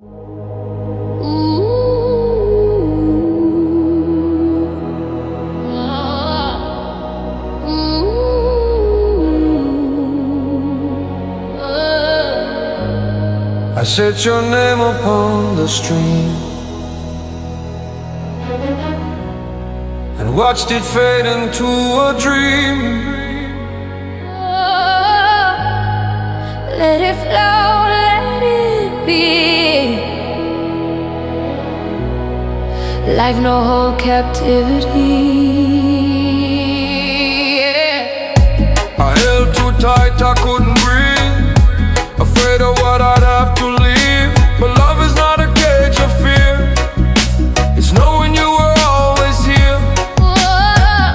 I set your name upon the stream and watched it fade into a dream. Let it flow, let it be. Life no whole captivity. I held too tight, I couldn't breathe, afraid of what I'd have to leave. But love is not a cage of fear, it's knowing you were always here. Whoa,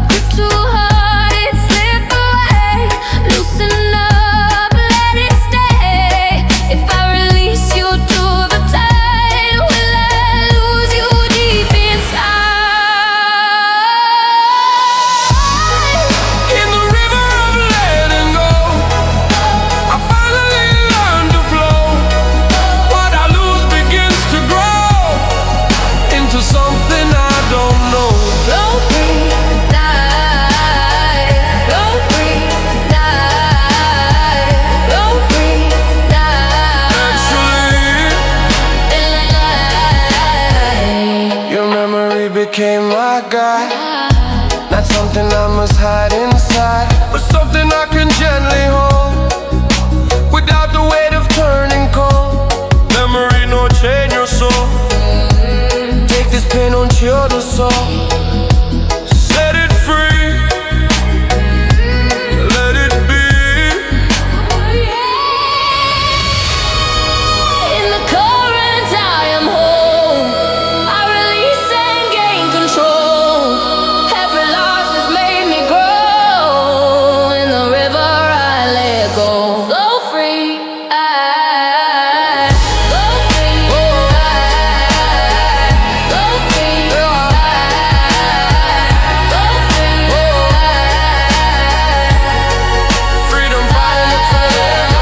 grip too hard, it slip away. Loosen up, let it stay. If I release you to the tide, will I lose you deep inside? In the river of letting go, I finally learned to flow. What I lose begins to grow into something I don't know. Flow free, dive. Flow free, dive. Flow free, dive. Actually, your memory became my guide, not something I must hide inside, but something I can gently hold without the weight of turning cold. Memory, no chain your soul. Take this pain, don't chill the soul. Set it free, let it be. In the current I am whole. I release and gain control. Every loss has made me grow. In the river I let go. Flow free, flow free, flow free, flow free. Freedom finding the trail.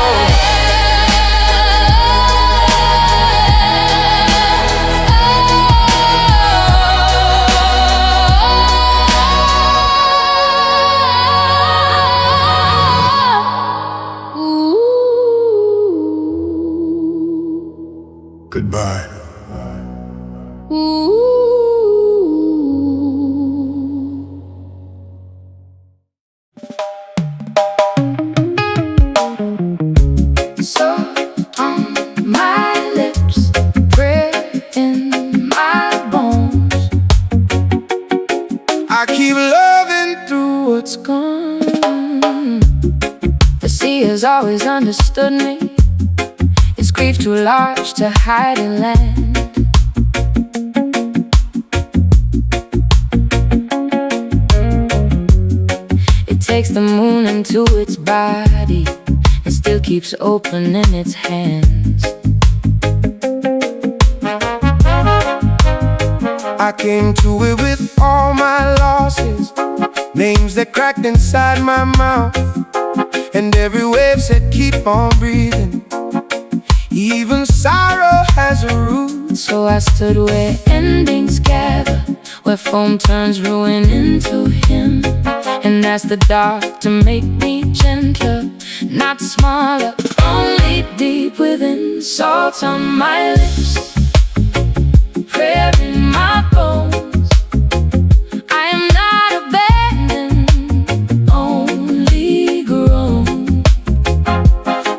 Goodbye. So on my lips, prayer in my bones. I keep loving through What's gone? The sea has always understood me. It's grief too large to hide in land. It takes the moon into its body and still keeps open in its hands. I came to it with all my losses, names that cracked inside my mouth, and every wave said keep on breathing. Even sorrow has a root. So I stood where endings gather, where foam turns ruin into him, and asked the dark to make me gentler, not smaller, only deep within. Salt on my lips, prayer in my bones. I am not abandoned, only grown.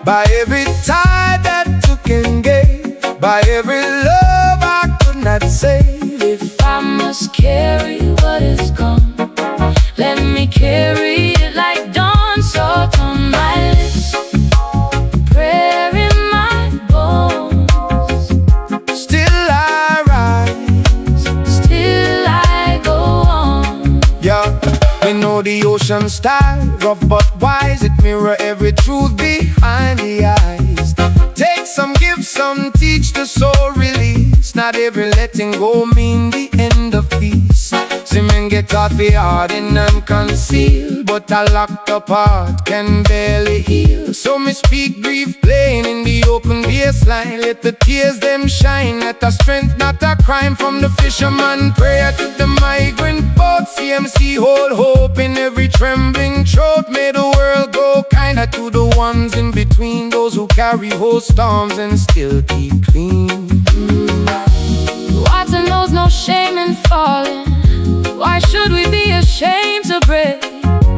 By every tide that took and gave, by every love I could not save. If I must carry what is gone, let me carry it like dawn. Salt on my lips, prayer in my bones. Still I rise, Still I go on. yeah. We know the ocean style, rough but wise. It mirror every truth behind the eyes. Take some, give some, teach the soul release. Not every letting go mean the end of peace. See men get taught fi harden and conceal, but a locked up heart can barely heal. So me speak brief plain in the open baseline. Let the tears them shine. Let a strength not a crime. From the fisherman prayer to the migrant boat, CMC hold hope in every trembling throat. May the world go kinda to the ones in between, those who carry whole storms and still keep clean. Water knows no shame in falling. Why should we be ashamed to break?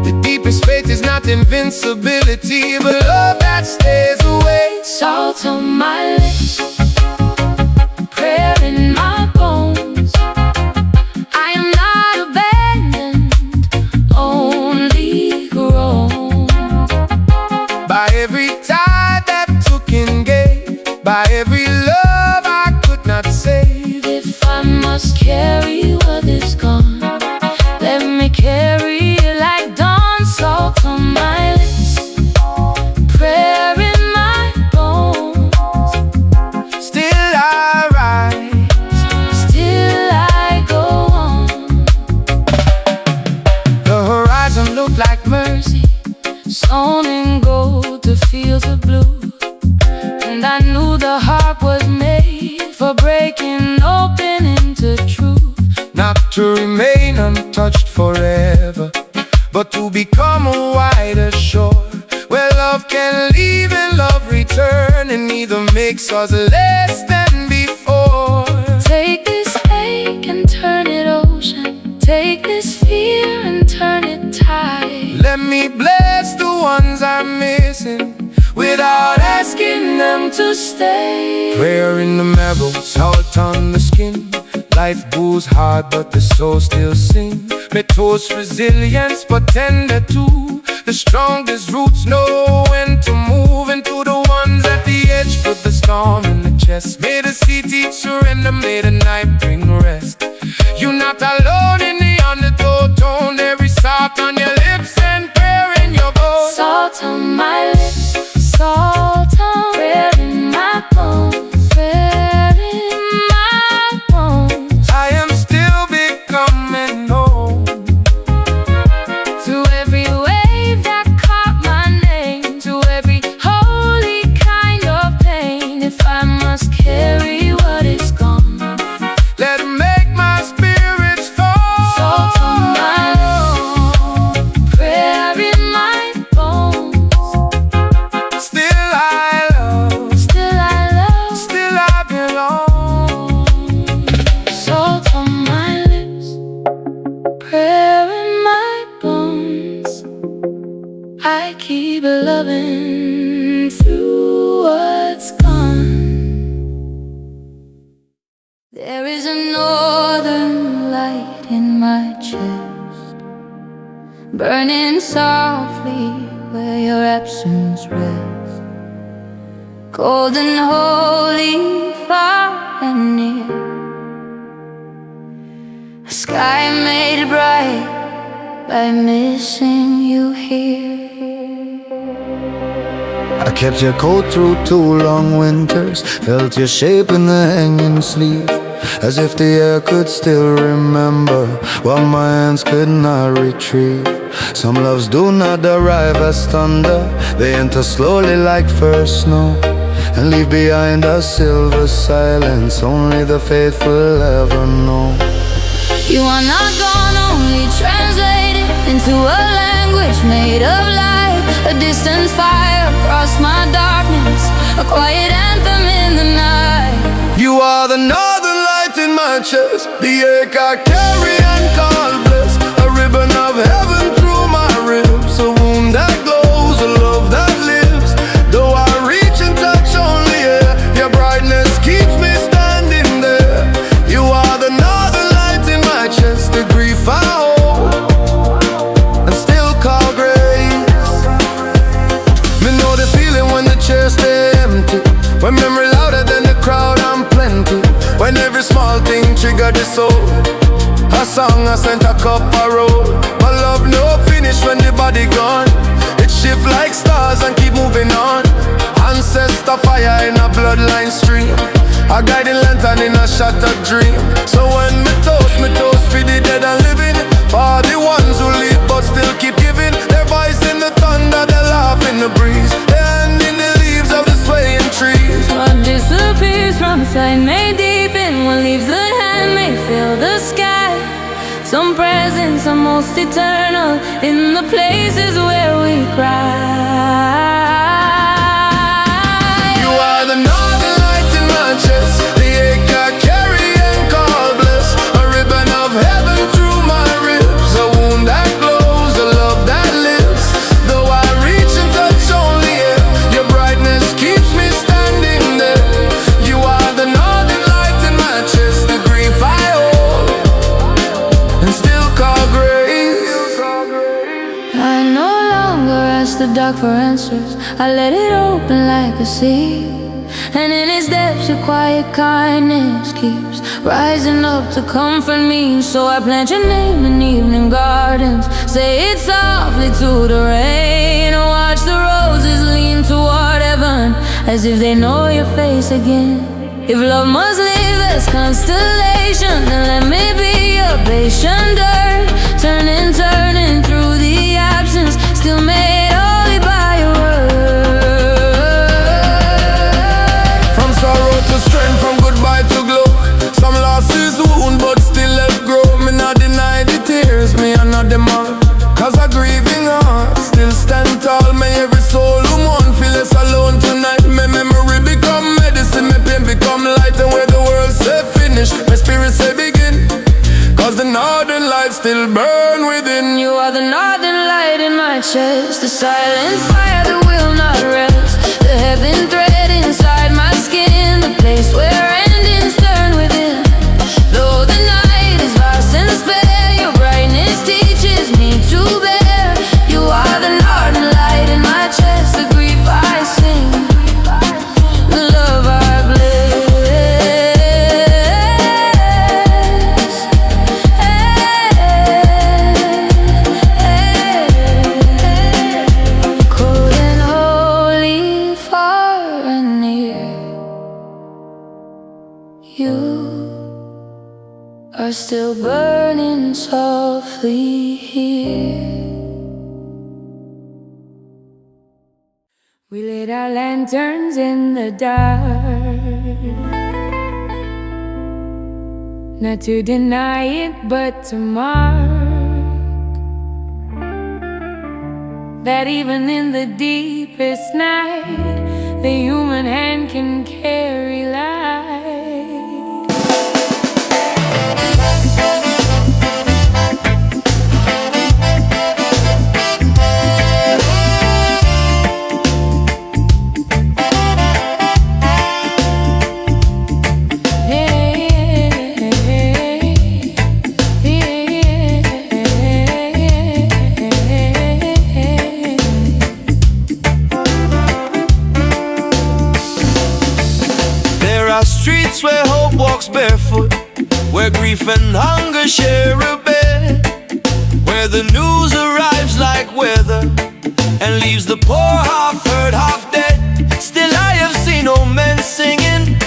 The deepest faith is not invincibility, but love that stays away. Salt on my lips, prayer in my bones. I am not abandoned, only grown. By every tide that took and gave, by every love I could not save. If I must carry what is gone, let me carry it like dawn. Salt on my lips, prayer in my bones. Still I rise, Still I go on. the horizon Look like mercy, sown in gold to fields of blue. And I knew the heart was made for breaking open into truth. not to remain untouched forever, but to become a wider shore, where love can leave and love return, and neither makes us less than before. Take this ache and turn it ocean. Take this fear and turn it tide. Let me bless the ones I'm missing without asking them to stay. Prayer in the marrow, salt on the skin. Life goes hard, but the soul still sings. May toast resilience, but tender too. The strongest roots know when to move into the ones at the edge. Put the storm in the chest. May the sea teach surrender, may the night bring rest. You're not alone in the undertow tone. There is salt on your lips and prayer in your bones. Salt on my lips, salt on prayer in my bones. Prayer in my bones. I am still becoming home. To every wave that caught my name, to every holy kind of pain. If I must carry what is gone, Let it make my spirits fall. salt on my lips, prayer in my bones. Still I love, Still I love, still I belong. salt on my lips, prayer in my bones. I keep loving through what's gone. There is a northern light in my chest, burning softly where your absence rests. Cold and holy, far and near, a sky made bright by missing you here. I kept your coat through 2 long winters, felt your shape in the hanging sleeve, as if the air could still remember what my hands could not retrieve. Some loves do not arrive as thunder, they enter slowly like first snow, and leave behind a silver silence only the faithful ever know. You are not gone, only translated into a language made of light. A distant fire across my darkness, a quiet anthem in the night. You are the northern light in my chest, the ache I carry and call blessed. A ribbon of heaven through my ribs, a wound that glows, a love that lives. Though I reach and touch only air, your brightness keeps me standing there. You are the northern light in my chest, the grief I hold and still call grace. Me know the feeling when the chairs stay empty, when memory louder than the crowd and plenty, when every small thing trigger the soul. A song I sent a cup I roll, but love no finish when the body gone. It shift like stars and keep moving on. Ancestor fire in a bloodline stream, a guiding lantern in a shattered dream. So when me toast for the dead and living, insight may deepen. What leaves the hand may fill the sky. Some presents are most eternal in the places where we cry. You are the northern light in my chest, the ache I carry and call bliss, a ribbon of heaven through my ribs, a wound that glows, a love that lives. Though I reach and touch only air, your brightness keeps me standing there. You are the northern light in my chest, the grief I hold and still call grace. I no longer ask the dark for answers, I let it open like a sea. And in its depths your quiet kindness keeps rising up to comfort me. So I plant your name in evening gardens, say it softly to the rain. Watch the roses lean toward heaven, as if they know your face again. If love must live as constellation, then let me be your patient dirt, turning through the absence, still made holy by your word. From sorrow to strength, from goodbye to glow, some losses wound but still let grow. Me not deny the tears, me and not them all, cause a grieving heart still stand tall. May every soul who mourn feel less alone tonight. My memory become medicine, my pain become light. And where the world say finish, my spirit say begin, cause the northern light still burn within. You are the northern light in my chest, the silent fire that will not rest, the heaven thread inside my skin, the place where endings turn within. Though the night is vast and spare, your brightness teaches me to bear. You are the northern light in my chest, the grief I sing, the love I bless. Cold and holy, far and near, you are still burning softly here. We lit our lanterns in the dark, not to deny it but to mark that even in the deepest night, the human hand can carry light. Streets where hope walks barefoot, where grief and hunger share a bed, where the news arrives like weather and leaves the poor half hurt, half dead. Still I have seen old men singing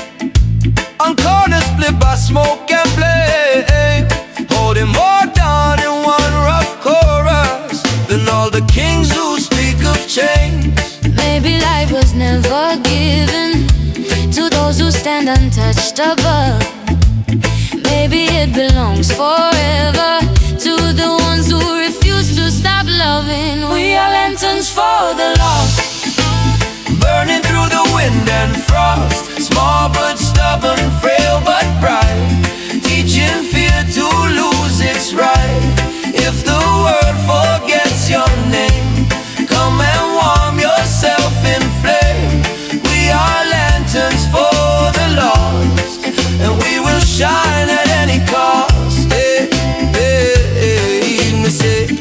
on corners split by smoke and flame, holding more down in one rough chorus than all the kings who speak of change. Maybe life was never given to those who stand untouched above. Maybe it belongs forever to the ones who refuse to stop loving. We are lanterns for the lost, burning through the wind and frost, small but stubborn, frail but bright, teaching fear to lose its right. If the world forgets your name, come and warm yourself in flame. We are lanterns for the lost, and we will shine at any cost. Hey, hey, hey, me say,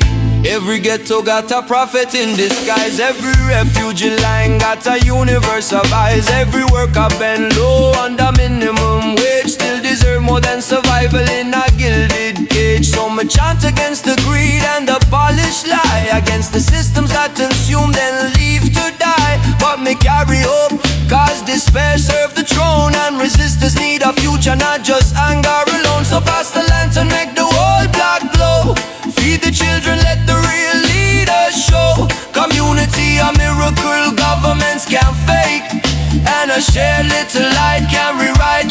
every ghetto got a prophet in disguise, every refugee line got a universe of eyes, every worker bend low under minimum wage, still deserve more than survival in a gilded cage. So me chant against the greed and the polished lie, against the systems that consume then leave to die. But me carry hope, cause despair serve the throne, and resistors need a future, not just anger alone. So pass the lantern, make the whole block glow, feed the children, let the real leaders show. Community a miracle governments can't fake, and a shared little light can rewrite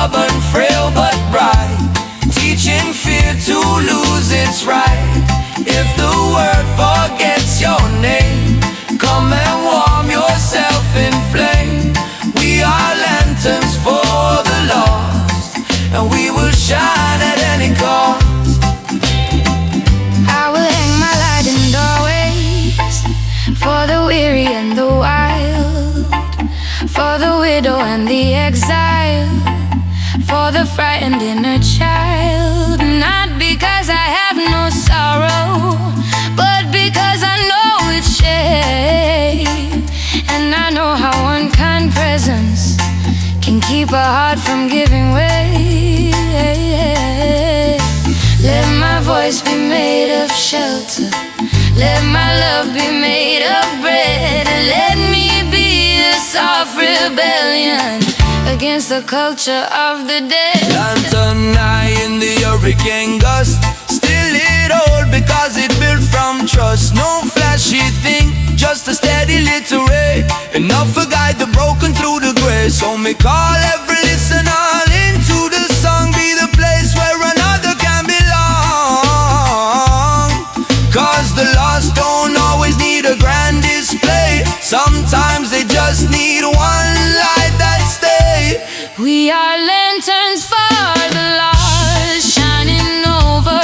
stubborn, frail but bright, teaching fear to lose its right. If the world forgets your name, come and warm yourself in flame. We are lanterns for the lost, and we will shine at any cost. I will hang my light in doorways for the weary and the wild, for the widow and the exile, for the frightened inner child. Not because I have no sorrow, but because I know it's shame. And I know how unkind presence can keep a heart from giving way. Let my voice be made of shelter, let my love be made of bread, and let me be a soft rebellion against the culture of the dead. Lantern high in the hurricane gust, still it hold because it built from trust. No flashy thing, just a steady little ray, enough to guide the broken through the grey. So me call every listener into the song, be the place where another can belong. Cause the lost don't always need a grand display, sometimes they just need one light that stay. We are lanterns for the lost, shining over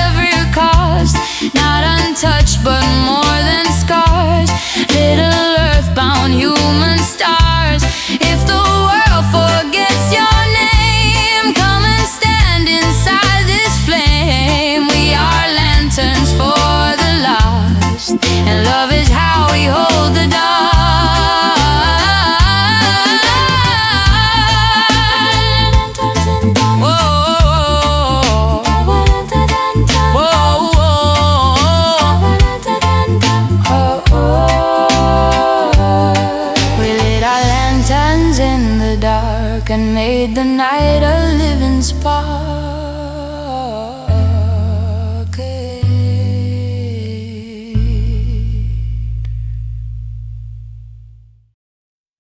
every cost, not untouched but more than scars, little earthbound human stars. If the world forgets your name, come and stand inside this flame. We are lanterns for the lost, and love is how we hold the dark. And made the night a living spark.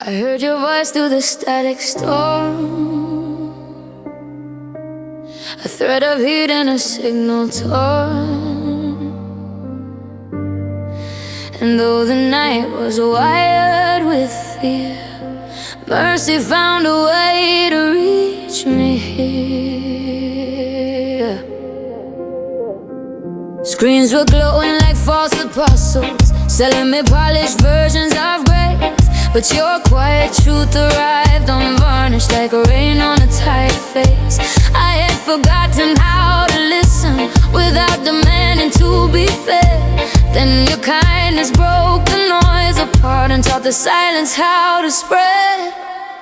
I heard your voice through the static storm, a thread of heat and a signal torn. And though the night was wired with fear, mercy found a way to reach me here. Screens were glowing like false apostles, selling me polished versions of grace. But your quiet truth arrived unvarnished like rain on a tired face. I had forgotten how to listen without demanding to be fair. Then your kindness broke the noise apart and taught the silence how to spread.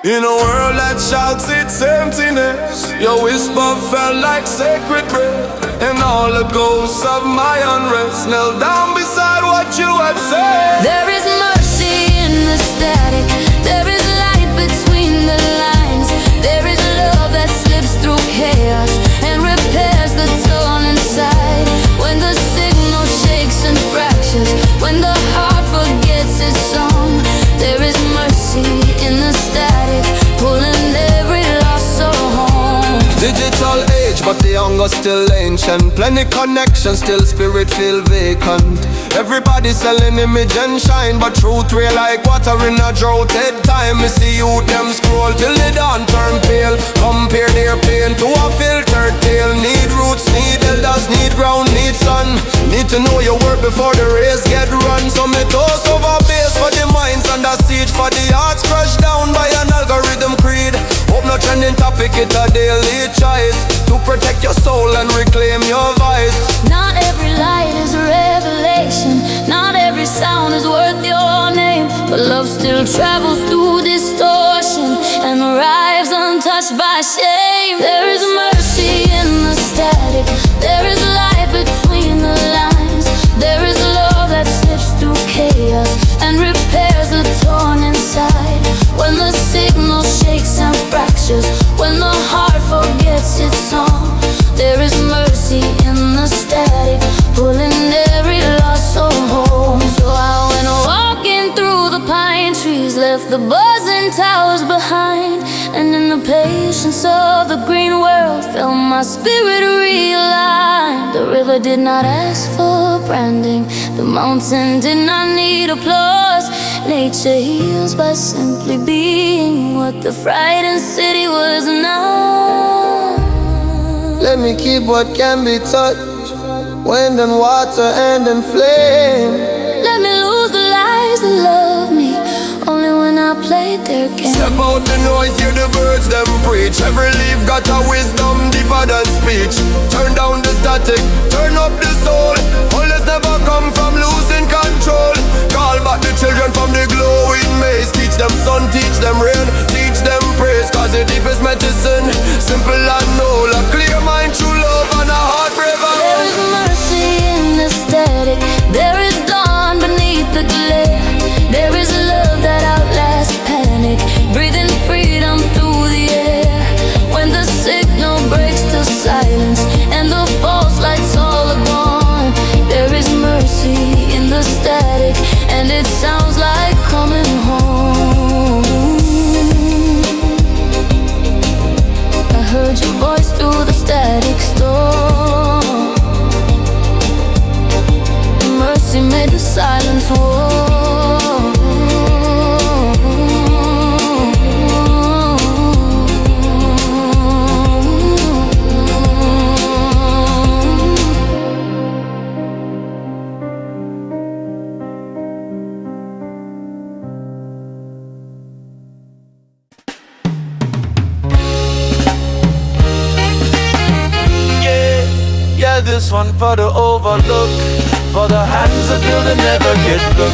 In a world that shouts its emptiness, your whisper felt like sacred breath, and all the ghosts of my unrest knelt down beside what you had said. There is mercy in the static, there is light between the lines, there is love that slips through chaos and repairs the torn inside. When the signal shakes and fractures, when the heart forgets its song, there is mercy in the static, pulling every lost soul home. Digital age, but the hunger still ancient. Plenty connection, still spirit feel vacant. Everybody selling image and shine, but truth real like water in a droughted time. Me see youth them scroll till they don't turn pale, compare their pain to a filtered tale. Need roots, need elders, need ground, need sun. Need to know your work before the race get run. So me toss over base for the minds under siege, for the hearts crushed down by an algorithm creed. Hope no trending topic, it a daily choice to protect your soul and reclaim your voice. Not every light is a revelation, not every sound is worth your name, but love still travels through distortion and arrives untouched by shame. There is mercy in the static, there is light between the lines, there is love that slips through chaos and repairs the torn inside. When the signal shakes and fractures, when the heart forgets its song, there is mercy in the static, pulling every lost soul home. So I went walking through the pine trees, left the buzzing towers behind, And in the patience of the green world, felt my spirit realign. The river did not ask for branding, the mountain did not need applause. Nature heals by simply being what the frightened city was not. Let me keep what can be touched, wind and water and in flame. Let me lose the lies that love me only when I played their game. Step out the noise, hear the birds them preach. Every leaf got a wisdom deeper than speech. Turn down the static, turn up the soul. Always never come from losing control. Call back the children from the glowing maze. Teach them sun, teach them rain, teach them praise. Cause the deepest medicine, simple and whole. A clear mind, true love and a heart brave and There is mercy in the static, there is dawn beneath the glare. There is love that outlasts panic, breathing freedom through the air. When the signal breaks to silence and the false lights all are gone, there is mercy in the static, and it sounds like coming home. I heard your voice through the static storm. Mercy made the silence war. Yeah, this one for the overlook, for the hands that build and never get look.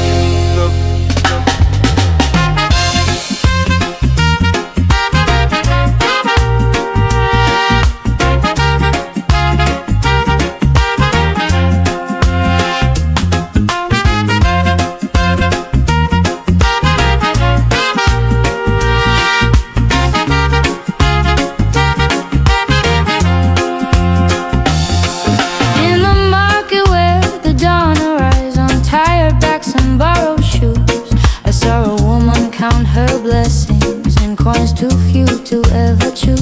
Too few to ever choose.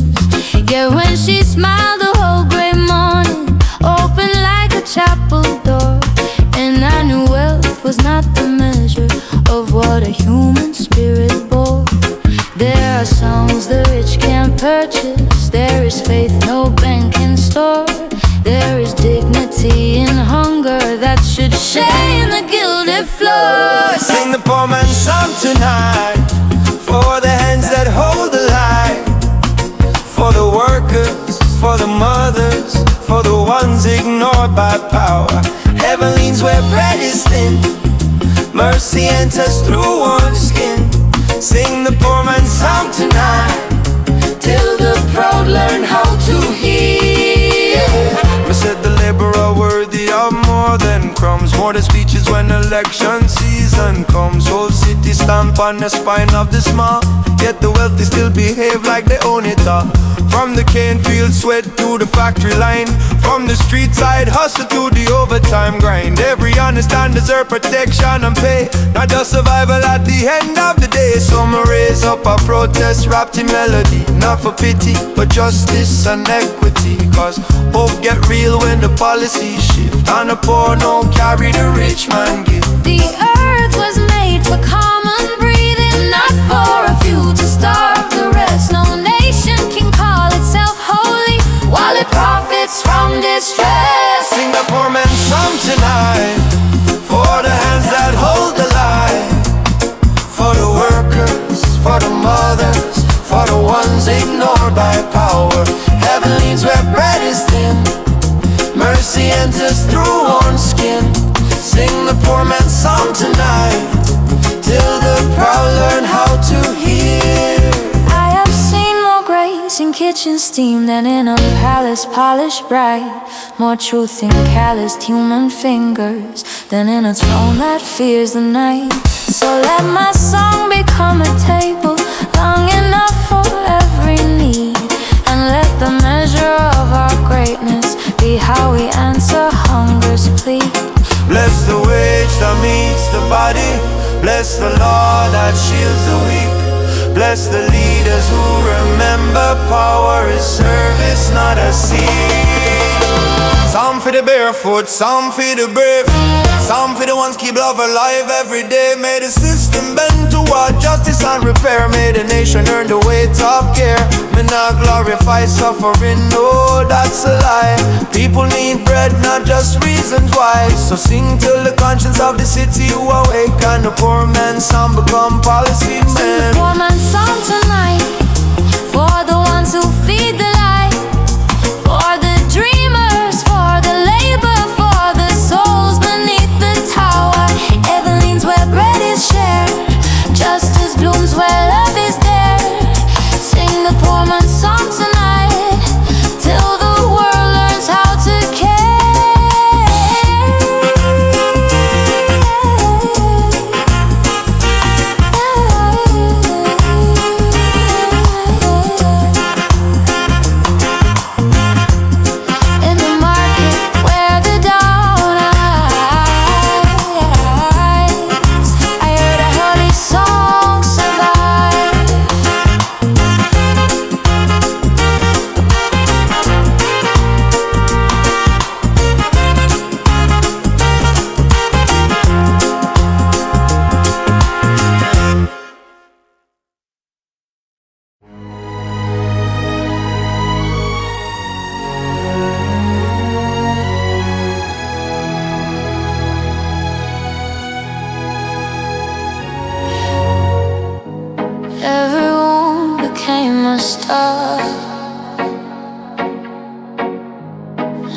Yeah, when she smiled, the whole gray morning opened like a chapel door. And I knew wealth was not the measure of what a human spirit bore. There are songs the rich can't purchase. There is faith no bank can store. There is dignity in hunger that should shame the gilded floor. Sing the poor man's song tonight, for the hands that hold the light, for the workers, for the mothers, for the ones ignored by power. Heaven leans where bread is thin, mercy enters through one skin. Sing the poor man's song tonight, till the proud learn how to hear. We said the laborer worthy of more than crumbs, more than speeches when election season comes. Whole city stamp on the spine of the small, yet the wealthy still behave like they own it all. From the cane field sweat to the factory line, from the street side hustle to the overtime grind. Every honest and deserve protection and pay, not just survival at the end of the day. Some raise up a protest wrapped in melody, not for pity but justice and equity. Cause hope get real when the policies shift, and the poor no carry the rich man gift. The earth was made for common breathing, not for a few to starve the rest. No nation can call itself holy while it profits from distress. Sing the poor man's song tonight, for the hands that hold the light, for the workers, for the mothers, for the ones ignored by power. Heaven leans where bread is thin, mercy enters through one skin. Sing the poor man's song tonight, till the proud learn how to hear. I have seen more grace in kitchen steam than in a palace polished bright, more truth in calloused human fingers than in a throne that fears the night. So let my song become a table long enough for every need, and let the measure of our greatness be how we answer hunger's plea. Bless the wage that meets the body, bless the law that shields the weak. Bless the leaders who remember power is service, not a seed. Some for the barefoot, some for the brave, some for the ones keep love alive every day. May the system bend toward justice and repair. May the nation earn the weight of care. May not glorify suffering, no, that's a lie. People need bread, not just reasons why. So sing till the conscience of the city who awake, and the poor man's song become policy man. Sing the poor man's song tonight, for the ones who feed the light, for the dreamers, for the labor, for the souls beneath the tower. Evelyn's where bread is shared, justice blooms where love is there. Sing the poor man's song tonight, till the world learns how to care. In the market where the dawn eyes, I heard a holy song survive. Everyone became a star,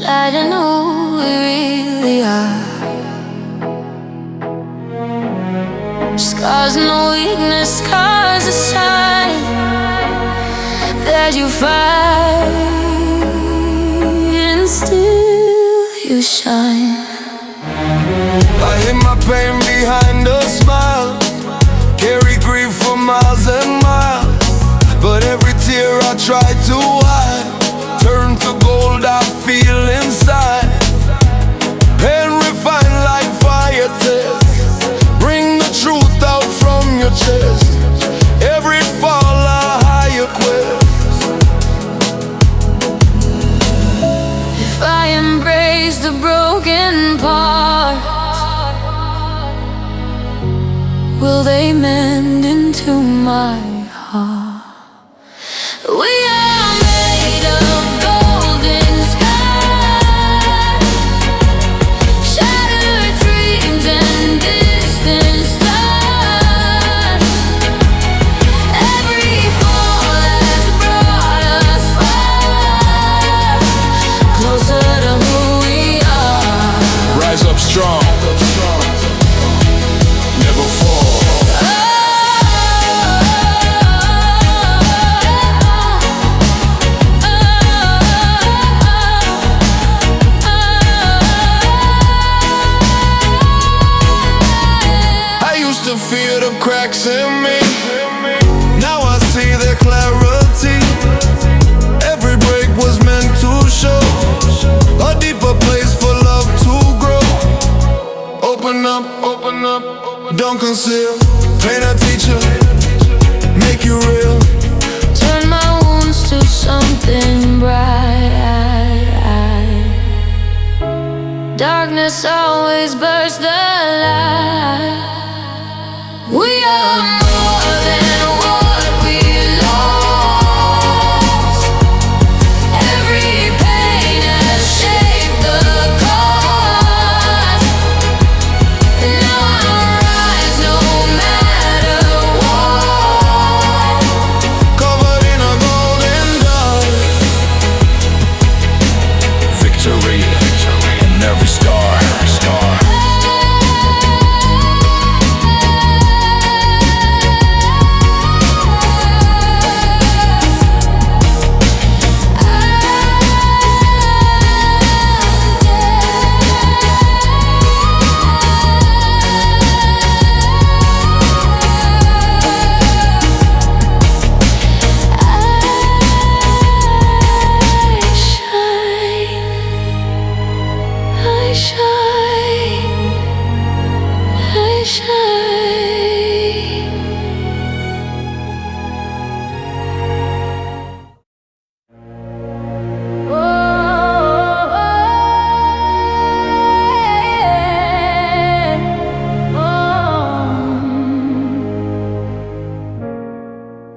lighting who we really are. Scars no weakness, scars a sign that you fight, and still you shine. I hid my pain behind a smile, carry grief for miles and miles, but every tear I try to hide turn to gold I feel inside. Pain refined like fire tests, bring the truth out from your chest. Every fall a higher quest. If I embrace the broken parts, will they mend into my heart? We are made of golden skies, shattered dreams and distant stars. Every fall has brought us far, closer to who we are. Rise up strong, never fall. To feel the cracks in me, now I see their clarity. Every break was meant to show a deeper place for love to grow. Open up, open up, don't conceal. Paint a teacher, make you real. Turn my wounds to something bright. Darkness always bursts the light. We are more than what we lost. Every pain has shaped the cause. Now I rise no matter what. Covered in a golden dust. Victory in every scar.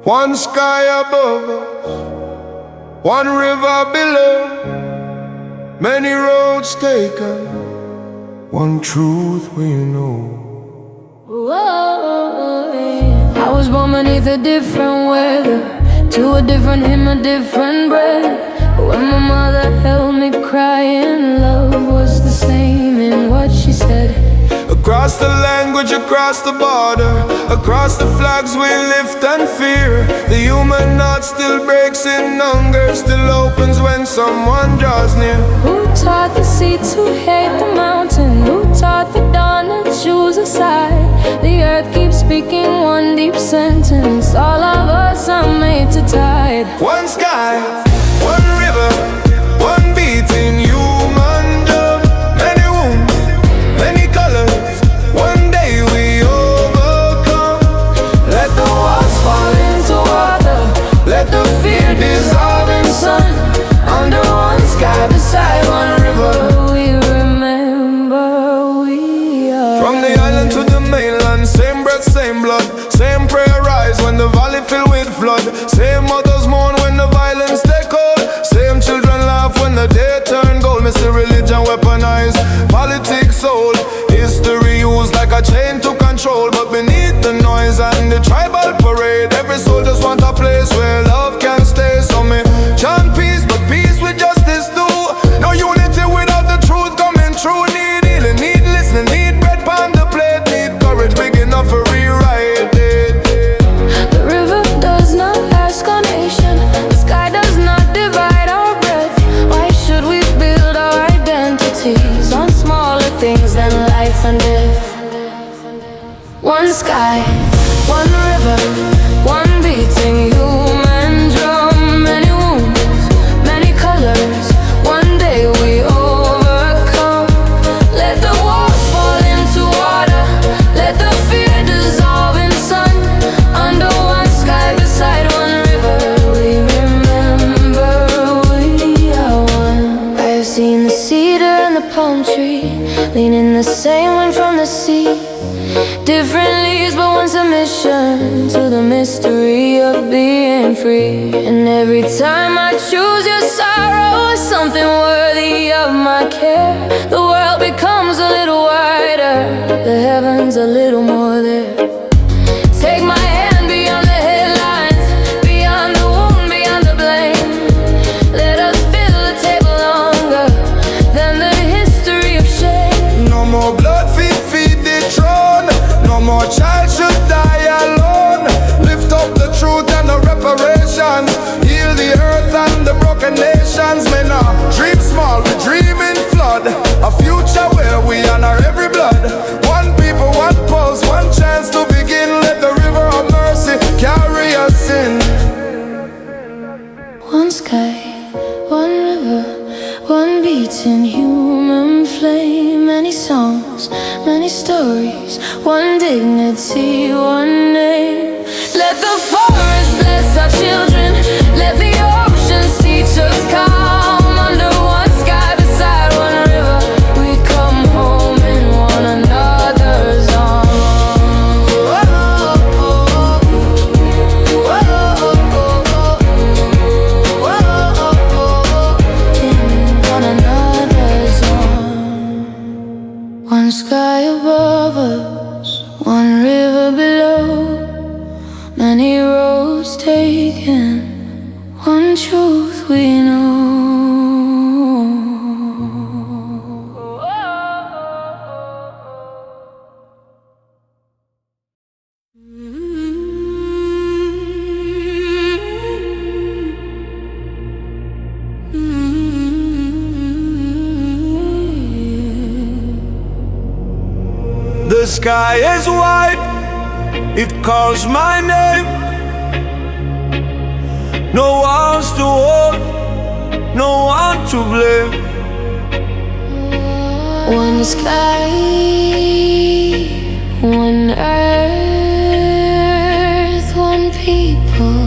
One sky above us, one river below, many roads taken, one truth we know. Whoa, yeah. I was born beneath a different weather, to a different hymn, a different breath. But when my mother held me crying, love was the same in what she said. Across the language, across the border, across the flags we lift and fear. The human heart still breaks in hunger, still opens when someone draws near. Who taught the sea to hate the mountain? Who taught the dawn to choose a side? The earth keeps speaking one deep sentence, all of us are made to tide. One sky, one river, one beating human drum. Many wounds, many colors, one day we overcome. Let the walls fall into water, let the fear dissolve in sun. Under one sky, beside one river, We remember we are. from the island to the mainland, same breath, same blood, same prayer rise when the valley filled with flood. Same mothers mourn when the violence take hold, same children laugh when the day turn gold. Mr. Religion weaponized, politics sold, history used like a chain to control. But beneath the noise and the tribal parade, every soul just want a place where love can stay. So me chant peace, but peace with justice too. No unity without the truth coming true. Need healing, need listening, need bread on the plate, need courage big enough for rewrite it. The river does not ask our nation, the sky does not divide our breath. Why should we build our identities on smaller things than life and death? One sky, one river, one beating human drum. Many wounds, many colors, one day we overcome. Let the walls fall into water, let the fear dissolve in sun. Under one sky, beside one river, we remember we are one. I've seen the cedar and the palm tree leaning the same wind from the sea. Different leaves, but one submission to the mystery of being free. And every time I choose your sorrow, something worthy of my care. The world becomes a little wider, the heavens a little more there. Take my hand beyond the headlines, beyond the wound, beyond the blame. Let us build a table longer than the history of shame. No more blood feed the throne, no more child should die alone. Lift up the truth and the reparations, heal the earth and the broken nations. Men are dream small, we dream in flood, a future where we honor every blood. One people, one pulse, one chance to begin. Let the river of mercy carry us in. One sky, one river, one beating human flame. Many songs, many stories, one dignity, one name. Let the forest bless our children, let the oceans teach us calm. Under one sky, beside one river, we come home in one another's arms. In one another's arms. One sky above us, one river below, many roads taken, one truth we know. The sky is white, it calls my name. No one's to hold, no one to blame. One sky, one earth, one people.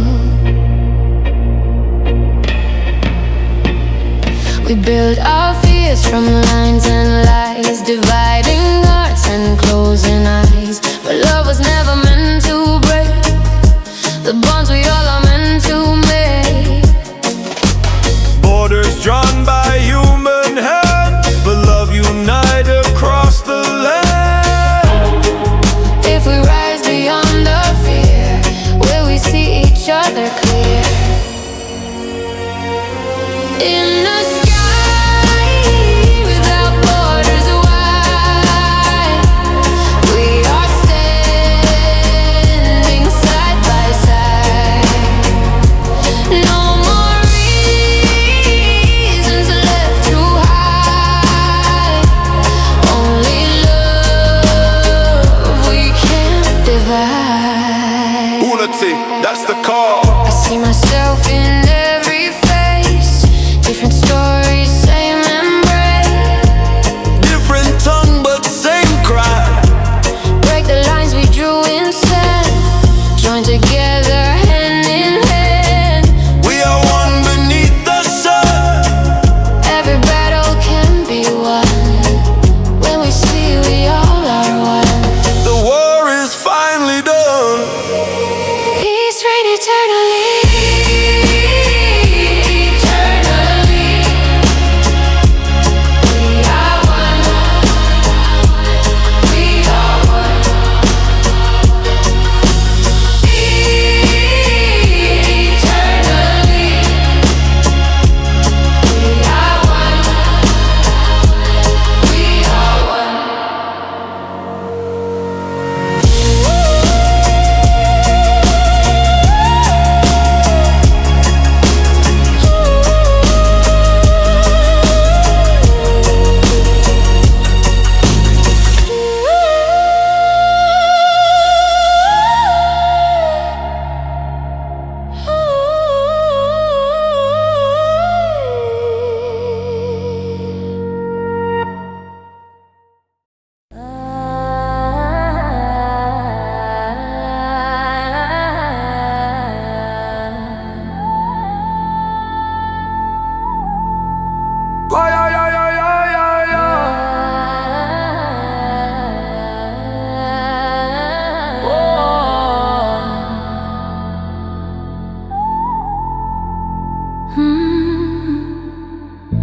We build our fears from lines and lies, dividing hearts and closing eyes. But love was never meant to break the bonds we all Unity, that's the call. I see myself in every face, different stories, same embrace, Different tongue but same cry. break the lines we drew in sand, join together hand in hand. We are one beneath the sun. Every battle can be won when we see we all are one. The war is finally done. Peace reign eternally.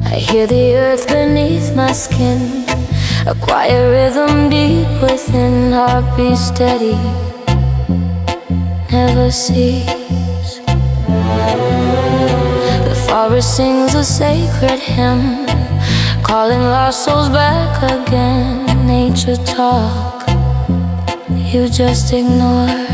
I hear the earth beneath my skin, a quiet rhythm deep within, heartbeat steady, never cease. The forest sings a sacred hymn, calling lost souls back again. Nature talk, you just ignore.